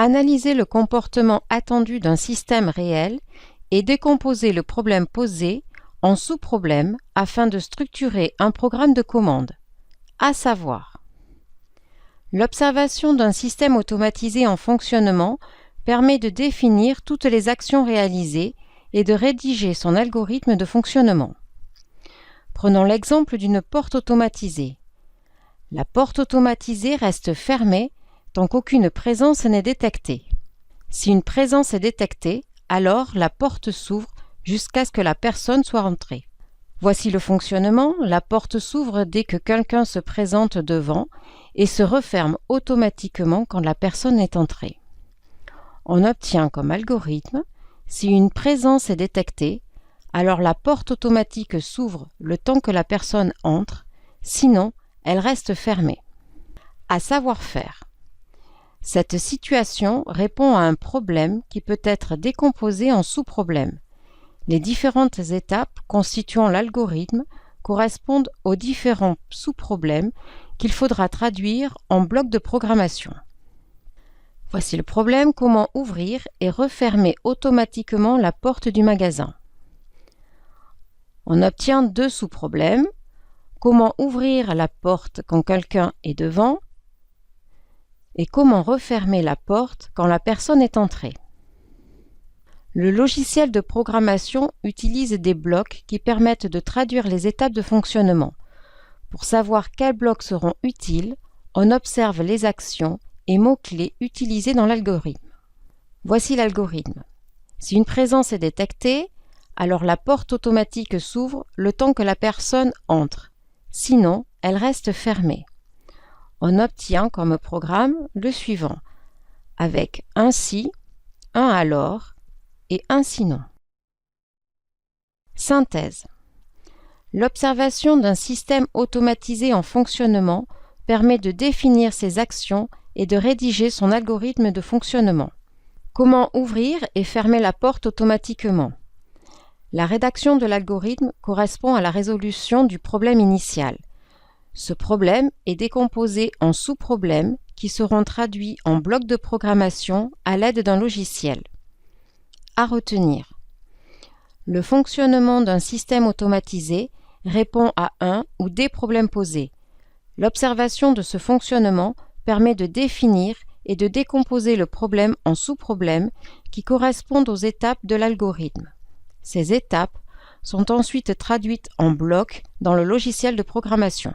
Analyser le comportement attendu d'un système réel et décomposer le problème posé en sous-problèmes afin de structurer un programme de commande, à savoir l'observation d'un système automatisé en fonctionnement permet de définir toutes les actions réalisées et de rédiger son algorithme de fonctionnement. Prenons l'exemple d'une porte automatisée. La porte automatisée reste fermée tant qu'aucune présence n'est détectée. Si une présence est détectée, alors la porte s'ouvre jusqu'à ce que la personne soit entrée. Voici le fonctionnement. La porte s'ouvre dès que quelqu'un se présente devant et se referme automatiquement quand la personne est entrée. On obtient comme algorithme, si une présence est détectée, alors la porte automatique s'ouvre le temps que la personne entre, sinon elle reste fermée. À savoir faire. Cette situation répond à un problème qui peut être décomposé en sous-problèmes. Les différentes étapes constituant l'algorithme correspondent aux différents sous-problèmes qu'il faudra traduire en blocs de programmation. Voici le problème: comment ouvrir et refermer automatiquement la porte du magasin. On obtient deux sous-problèmes: comment ouvrir la porte quand quelqu'un est devant et comment refermer la porte quand la personne est entrée. Le logiciel de programmation utilise des blocs qui permettent de traduire les étapes de fonctionnement. Pour savoir quels blocs seront utiles, on observe les actions et mots-clés utilisés dans l'algorithme. Voici l'algorithme. Si une présence est détectée, alors la porte automatique s'ouvre le temps que la personne entre. Sinon, elle reste fermée. On obtient comme programme le suivant, avec un si, un alors et un sinon. Synthèse. L'observation d'un système automatisé en fonctionnement permet de définir ses actions et de rédiger son algorithme de fonctionnement. Comment ouvrir et fermer la porte automatiquement? La rédaction de l'algorithme correspond à la résolution du problème initial. Ce problème est décomposé en sous-problèmes qui seront traduits en blocs de programmation à l'aide d'un logiciel. À retenir. Le fonctionnement d'un système automatisé répond à un ou des problèmes posés. L'observation de ce fonctionnement permet de définir et de décomposer le problème en sous-problèmes qui correspondent aux étapes de l'algorithme. Ces étapes sont ensuite traduites en blocs dans le logiciel de programmation.